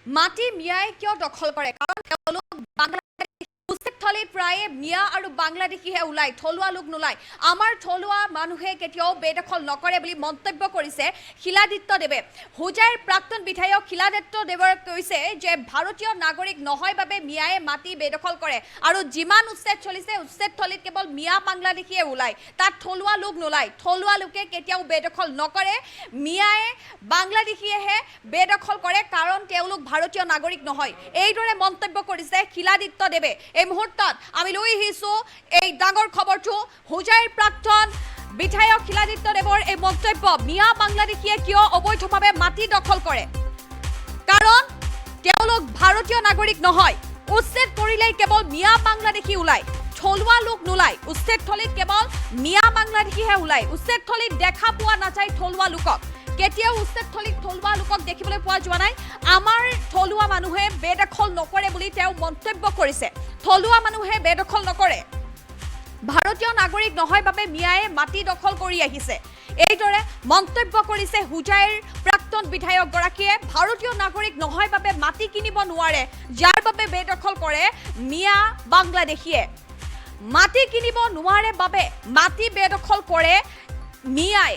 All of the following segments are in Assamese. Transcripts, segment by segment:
মাটি মিয়াই কিয় দখল কৰে? কাৰণ তেওঁলোক বাংলাদেশী উচ্ছেদস্থলীত প্ৰায়ে মিয়া আৰু বাংলাদেশীহে ওলায়, থলুৱা লোক নোলায়। আমাৰ থলুৱা মানুহে কেতিয়াও বেদখল নকৰে বুলি মন্তব্য কৰিছে শিলাদিত্যদেৱে। হোজাইৰ প্ৰাক্তন বিধায়ক শিলাদিত্যদেৱে কৈছে যে ভাৰতীয় নাগৰিক নহয় বাবে মিয়াই মাটি বেদখল কৰে আৰু যিমান উচ্ছেদ চলিছে উচ্ছেদস্থলীত কেৱল মিয়া বাংলাদেশীয়ে ওলায়, তাত থলুৱা লোক নোলায়। থলুৱা লোকে কেতিয়াও বেদখল নকৰে, মিয়াই বাংলাদেশীয়েহে বেদখল কৰে কাৰণ তেওঁলোক ভাৰতীয় নাগৰিক নহয়। এইদৰে মন্তব্য কৰিছে শিলাদিত্যদেৱে। এই মুহূৰ্তত আমি লৈ আহিছোঁ এই ডাঙৰ খবৰটো, হোজাইৰ প্ৰাক্তন বিধায়ক শিলাদিত্যদেৱৰ এই মন্তব্য। মিয়া বাংলাদেশীয়ে কিয় অবৈধভাৱে মাটি দখল কৰে? কাৰণ তেওঁলোক ভাৰতীয় নাগৰিক নহয়। উচ্ছেদ কৰিলেই কেৱল মিয়া বাংলাদেশী ওলায়, থলুৱা লোক নোলায়। উচ্ছেদস্থলীত কেৱল মিয়া বাংলাদেশীহে ওলায়। উচ্ছেদস্থলীত দেখা পোৱা নাযায় থলুৱা লোকক। কেতিয়াও উচ্ছেদস্থলীত থলুৱা লোকক দেখিবলৈ পোৱা যোৱা নাই। আমাৰ থলুৱা মানুহে বেদখল নকৰে বুলি তেওঁ মন্তব্য কৰিছে। থলুৱা মানুহে বেদখল নকৰে, ভাৰতীয় নাগৰিক নহয় বাবে মিয়াই মাটি দখল কৰি আহিছে। এইদৰে মন্তব্য কৰিছে হোজাইৰ প্ৰাক্তন বিধায়কগৰাকীয়ে। ভাৰতীয় নাগৰিক নহয় বাবে মাটি কিনিব নোৱাৰে, যাৰ বাবে বেদখল কৰে মিয়া বাংলাদেশীয়ে। মাটি কিনিব নোৱাৰে বাবে মাটি বেদখল কৰে মিয়াই।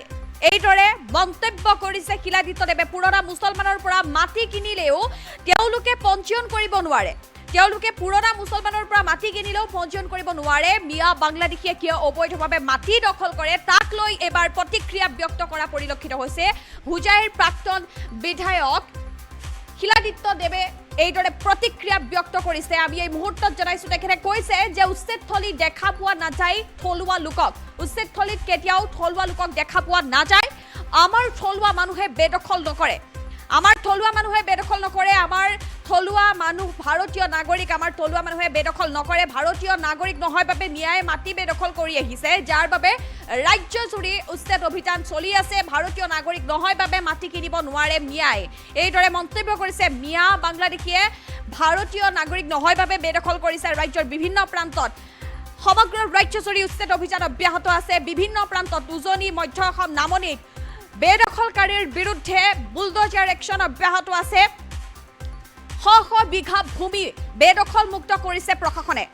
এইদৰে মন্তব্য কৰিছে শিলাদিত্যদেৱে। পুৰণা মুছলমানৰ পৰা মাটি কিনিলেও তেওঁলোকে পঞ্জীয়ন কৰিব নোৱাৰে। তেওঁলোকে পুৰণা মুছলমানৰ পৰা মাটি কিনিলেও পঞ্জীয়ন কৰিব নোৱাৰে। মিয়া বাংলাদেশীয়ে কিয় অবৈধভাৱে মাটি দখল কৰে তাক লৈ এবাৰ প্ৰতিক্ৰিয়া ব্যক্ত কৰা পৰিলক্ষিত হৈছে হোজাইৰ প্ৰাক্তন বিধায়ক শিলাদিত্যদেৱে। এইদৰে প্ৰতিক্ৰিয়া ব্যক্ত কৰিছে। আমি এই মুহূৰ্তত জনাইছোঁ, তেখেতে কৈছে যে উচ্ছেদস্থলী দেখা পোৱা নাযায় থলুৱা লোকক। উচ্ছেদস্থলীত কেতিয়াও থলুৱা লোকক দেখা পোৱা নাযায়। আমাৰ থলুৱা মানুহে বেদখল নকৰে, আমাৰ থলুৱা মানুহে বেদখল নকৰে। আমাৰ থলুৱা মানুহ ভাৰতীয় নাগৰিক, আমাৰ থলুৱা মানুহে বেদখল নকৰে। ভাৰতীয় নাগৰিক নহয় বাবে মিয়াই মাটি বেদখল কৰি আহিছে, যাৰ বাবে ৰাজ্যজুৰি উচ্ছেদ অভিযান চলি আছে। ভাৰতীয় নাগৰিক নহয় বাবে মাটি কিনিব নোৱাৰে মিয়াই। এইদৰে মন্তব্য কৰিছে। মিয়া বাংলাদেশীয়ে ভাৰতীয় নাগৰিক নহয় বাবে বেদখল কৰিছে ৰাজ্যৰ বিভিন্ন প্ৰান্তত। সমগ্ৰ ৰাজ্যজুৰি উচ্ছেদ অভিযান অব্যাহত আছে। বিভিন্ন প্ৰান্তত উজনি, মধ্য অসম, নামনিত বেদখলকাৰীৰ বিৰুদ্ধে বুলডোজাৰ একশ্যন অব্যাহত আছে। শ শ বিঘা ভূমি বেদখল মুক্ত কৰিছে প্ৰশাসনে।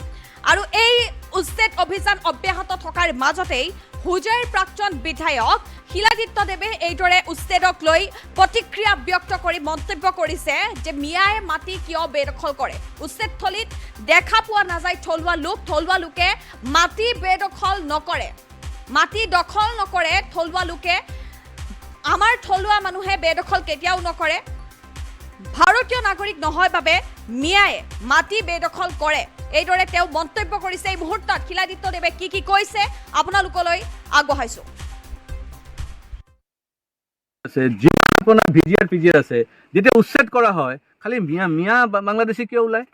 আৰু এই উচ্ছেদ অভিযান অব্যাহত থকাৰ মাজতেই হোজাইৰ প্ৰাক্তন বিধায়ক শিলাদিত্যদেৱে এইদৰে উচ্ছেদক লৈ প্ৰতিক্ৰিয়া ব্যক্ত কৰি মন্তব্য কৰিছে যে মিয়াই মাটি কিয় বেদখল কৰে? উচ্ছেদস্থলীত দেখা পোৱা নাযায় থলুৱা লোক, থলুৱা লোকে মাটি বেদখল নকৰে, মাটি দখল নকৰে থলুৱা লোকে। আমাৰ থলুৱা মানুহে বেদখল কেতিয়াও নকৰে। ভাৰতীয় নাগৰিক নহয় বাবে মিয়াই মাটি বেদখল কৰে। এইদৰে তেওঁ মন্তব্য কৰিছে। এই মুহূৰ্তত শিলাদিত্যদেৱে কি কৈছে আপোনালোকলৈ আগবঢ়াইছোঁ। আপোনাৰ ভিজিআৰ পিজিআৰ আছে, যেতিয়া উচ্ছেদ কৰা হয় খালি মিয়া বাংলাদেশী কিয় ওলায়?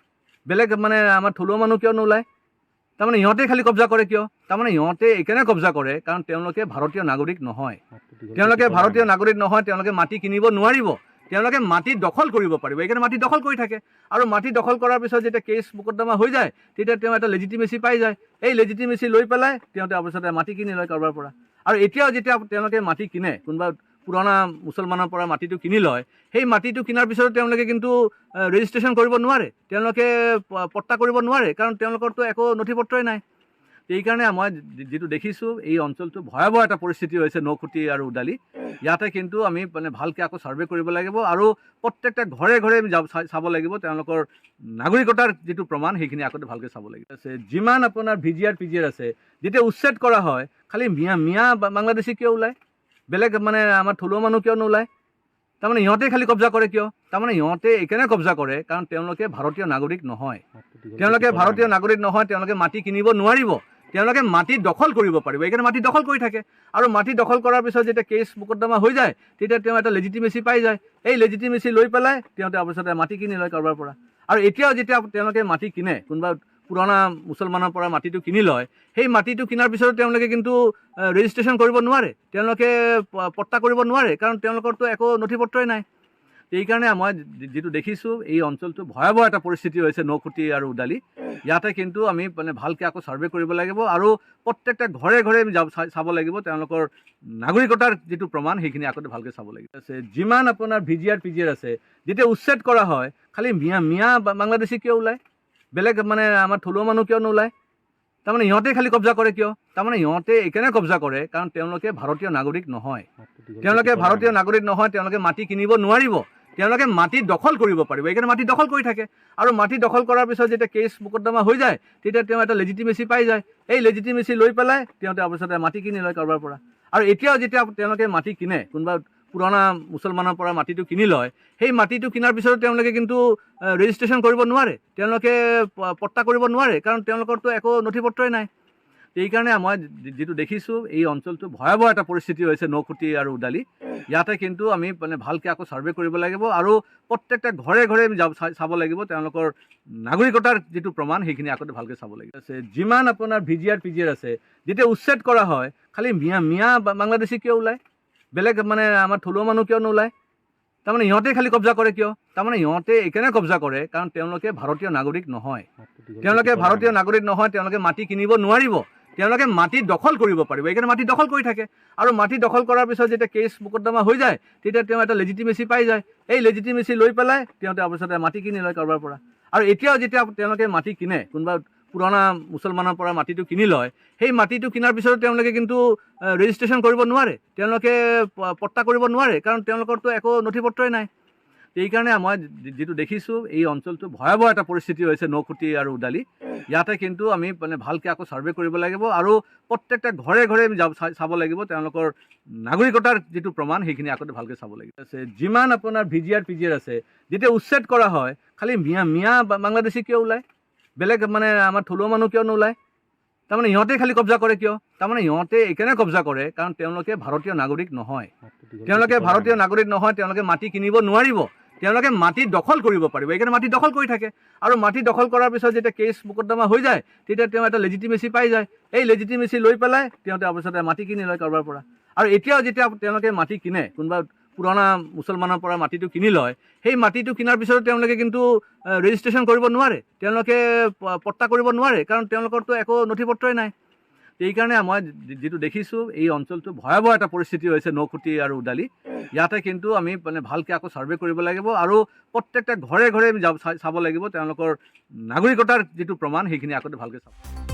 বেলেগ মানে আমাৰ থলুৱা মানুহ কিয় নোলায়? তাৰমানে ইহঁতে খালি কব্জা কৰে কিয়? তাৰমানে ইহঁতে এইকাৰণে কব্জা কৰে কাৰণ তেওঁলোকে ভাৰতীয় নাগৰিক নহয়। তেওঁলোকে ভাৰতীয় নাগৰিক নহয়, তেওঁলোকে মাটি কিনিব নোৱাৰিব, তেওঁলোকে মাটি দখল কৰিব পাৰিব। এইকাৰণে মাটি দখল কৰি থাকে। আৰু মাটি দখল কৰাৰ পিছত যেতিয়া কেছ মোকদ্দমা হৈ যায় তেতিয়া তেওঁ এটা লেজিটিমেচি পাই যায়। এই লেজিটিমেচি লৈ পেলাই তেওঁ তাৰপিছতে মাটি কিনি লয় কাৰোবাৰ পৰা। আৰু এতিয়াও যেতিয়া তেওঁলোকে মাটি কিনে, কোনোবা পুৰণা মুছলমানৰ পৰা মাটিটো কিনি লয়, সেই মাটিটো কিনাৰ পিছত তেওঁলোকে কিন্তু ৰেজিষ্ট্ৰেশ্যন কৰিব নোৱাৰে, তেওঁলোকে পট্টা কৰিব নোৱাৰে, কাৰণ তেওঁলোকৰতো একো নথি পত্ৰই নাই। এইকাৰণে মই যিটো দেখিছোঁ এই অঞ্চলটো ভয়াৱহ এটা পৰিস্থিতি হৈছে নৌখুটি আৰু উদালি। ইয়াতে কিন্তু আমি মানে ভালকৈ আকৌ ছাৰ্ভে কৰিব লাগিব আৰু প্ৰত্যেকটা ঘৰে ঘৰে চাব লাগিব তেওঁলোকৰ নাগৰিকতাৰ যিটো প্ৰমাণ সেইখিনি আগতে ভালকৈ চাব লাগিব। যিমান আপোনাৰ ভিজিআৰ পিজিআৰ আছে, যেতিয়া উচ্ছেদ কৰা হয় খালি মিয়া বাংলাদেশী কিয় ওলায়? বেলেগ মানে আমাৰ থলুৱা মানুহ কিয় নোলায়? তাৰমানে ইহঁতে খালি কব্জা কৰে কিয়? তাৰমানে ইহঁতে এইকাৰণে কব্জা কৰে কাৰণ তেওঁলোকে ভাৰতীয় নাগৰিক নহয়। তেওঁলোকে ভাৰতীয় নাগৰিক নহয়, তেওঁলোকে মাটি কিনিব নোৱাৰিব, তেওঁলোকে মাটি দখল কৰিব পাৰিব। এইকাৰণে মাটি দখল কৰি থাকে। আৰু মাটি দখল কৰাৰ পিছত যেতিয়া কেছ মোকদ্দমা হৈ যায় তেতিয়া তেওঁ এটা লেজিটিমেচি পাই যায়। এই লেজিটিমেচি লৈ পেলাই তেওঁ তাৰপিছতে মাটি কিনি লয় কাৰোবাৰ পৰা। আৰু এতিয়াও যেতিয়া তেওঁলোকে মাটি কিনে, কোনোবা পুৰণা মুছলমানৰ পৰা মাটিটো কিনি লয়, সেই মাটিটো কিনাৰ পিছত তেওঁলোকে কিন্তু ৰেজিষ্ট্ৰেশ্যন কৰিব নোৱাৰে, তেওঁলোকে পট্টা কৰিব নোৱাৰে, কাৰণ তেওঁলোকৰতো একো নথি পত্ৰই নাই। এইকাৰণে মই যিটো দেখিছোঁ এই অঞ্চলটো ভয়াৱহ এটা পৰিস্থিতি হৈছে নৌখুটি আৰু উদালি ইয়াতে কিন্তু আমি মানে ভালকৈ আকৌ ছাৰ্ভে কৰিব লাগিব আৰু প্ৰত্যেকটা ঘৰে ঘৰে আমি চাব লাগিব তেওঁলোকৰ নাগৰিকতাৰ যিটো প্ৰমাণ সেইখিনি আগতে ভালকৈ চাব লাগিব যিমান আপোনাৰ VGR PGR আছে যেতিয়া উচ্ছেদ কৰা হয় খালি মিয়া বাংলাদেশী কিয় ওলায় বেলেগ মানে আমাৰ থলুৱা মানুহ কিয় নোলায় তাৰমানে ইহঁতে খালি কব্জা কৰে কিয় তাৰমানে ইহঁতে এইকাৰণে কব্জা কৰে কাৰণ তেওঁলোকে ভাৰতীয় নাগৰিক নহয় তেওঁলোকে মাটি কিনিব নোৱাৰিব তেওঁলোকে মাটি দখল কৰিব পাৰিব এইকাৰণে মাটি দখল কৰি থাকে আৰু মাটি দখল কৰাৰ পিছত যেতিয়া কেছ মোকদ্দমা হৈ যায় তেতিয়া তেওঁ এটা লেজিটিমেচি পাই যায় এই লেজিটিমেচি লৈ পেলাই তেওঁ তাৰপিছতে মাটি কিনি লয় কাৰোবাৰ পৰা আৰু এতিয়াও যেতিয়া তেওঁলোকে মাটি কিনে কোনোবা পুৰণা মুছলমানৰ পৰা মাটিটো কিনি লয় সেই মাটিটো কিনাৰ পিছত তেওঁলোকে কিন্তু ৰেজিষ্ট্ৰেশ্যন কৰিব নোৱাৰে তেওঁলোকে পট্টা কৰিব নোৱাৰে কাৰণ তেওঁলোকৰতো একো নথি পত্ৰই নাই এইকাৰণে মই যিটো দেখিছোঁ এই অঞ্চলটো ভয়াৱহ এটা পৰিস্থিতি হৈছে নৌখুটি আৰু উদালি ইয়াতে কিন্তু আমি মানে ভালকৈ আকৌ ছাৰ্ভে কৰিব লাগিব আৰু প্ৰত্যেকটা ঘৰে ঘৰে আমি চাব লাগিব তেওঁলোকৰ নাগৰিকতাৰ যিটো প্ৰমাণ সেইখিনি আগতে ভালকৈ চাব লাগিব যিমান আপোনাৰ VGR PGR আছে যেতিয়া উচ্ছেদ কৰা হয় খালি মিয়া বাংলাদেশী কিয় ওলায় বেলেগ মানে আমাৰ থলুৱা মানুহ কিয় নোলায় তাৰমানে ইহঁতে খালি কব্জা কৰে কিয় তাৰমানে ইহঁতে এইকাৰণে কব্জা কৰে কাৰণ তেওঁলোকে ভাৰতীয় নাগৰিক নহয় তেওঁলোকে মাটি কিনিব নোৱাৰিব তেওঁলোকে মাটি দখল কৰিব পাৰিব এইকাৰণে মাটি দখল কৰি থাকে আৰু মাটি দখল কৰাৰ পিছত যেতিয়া কেছ মোকদ্দমা হৈ যায় তেতিয়া তেওঁ এটা লেজিটিমেচি পাই যায় এই লেজিটিমেচি লৈ পেলাই তেওঁ তাৰপিছতে মাটি কিনি লয় কাৰোবাৰ পৰা আৰু এতিয়াও যেতিয়া তেওঁলোকে মাটি কিনে কোনোবা পুৰণা মুছলমানৰ পৰা মাটিটো কিনি লয় সেই মাটিটো কিনাৰ পিছত তেওঁলোকে কিন্তু ৰেজিষ্ট্ৰেশ্যন কৰিব নোৱাৰে তেওঁলোকে পট্টা কৰিব নোৱাৰে কাৰণ তেওঁলোকৰতো একো নথি পত্ৰই নাই এইকাৰণে মই যিটো দেখিছোঁ এই অঞ্চলটো ভয়াৱহ এটা পৰিস্থিতি হৈছে নৌখুটি আৰু উদালি ইয়াতে কিন্তু আমি মানে ভালকৈ আকৌ ছাৰ্ভে কৰিব লাগিব আৰু প্ৰত্যেকটা ঘৰে ঘৰে আমি চাব লাগিব তেওঁলোকৰ নাগৰিকতাৰ যিটো প্ৰমাণ সেইখিনি আগতে ভালকৈ চাব লাগিব যিমান আপোনাৰ VGR PGR আছে যেতিয়া উচ্ছেদ কৰা হয় খালি মিয়া বাংলাদেশী কিয় ওলায় বেলেগ মানে আমাৰ থলুৱা মানুহ কিয় নোলায় তাৰমানে ইহঁতে খালি কব্জা কৰে কিয় তাৰমানে ইহঁতে এইকাৰণে কব্জা কৰে কাৰণ তেওঁলোকে ভাৰতীয় নাগৰিক নহয় তেওঁলোকে মাটি কিনিব নোৱাৰিব তেওঁলোকে মাটি দখল কৰিব পাৰিব এইকাৰণে মাটি দখল কৰি থাকে আৰু মাটি দখল কৰাৰ পিছত যেতিয়া কেছ মোকদ্দমা হৈ যায় তেতিয়া তেওঁ এটা লেজিটিমেচি পাই যায় এই লেজিটিমেচি লৈ পেলাই তেওঁ তাৰপিছতে মাটি কিনি লয় কাৰোবাৰ পৰা আৰু এতিয়াও যেতিয়া তেওঁলোকে মাটি কিনে কোনোবা পুৰণা মুছলমানৰ পৰা মাটিটো কিনি লয় সেই মাটিটো কিনাৰ পিছত তেওঁলোকে কিন্তু ৰেজিষ্ট্ৰেশ্যন কৰিব নোৱাৰে তেওঁলোকে পট্টা কৰিব নোৱাৰে কাৰণ তেওঁলোকৰতো একো নথি পত্ৰই নাই এইকাৰণে মই যিটো দেখিছোঁ এই অঞ্চলটো ভয়াৱহ এটা পৰিস্থিতি হৈছে নৌখুটি আৰু উদালি ইয়াতে কিন্তু আমি মানে ভালকৈ আকৌ ছাৰ্ভে কৰিব লাগিব আৰু প্ৰত্যেকটা ঘৰে ঘৰে আমি চাব লাগিব তেওঁলোকৰ নাগৰিকতাৰ যিটো প্ৰমাণ সেইখিনি আগতে ভালকৈ চাব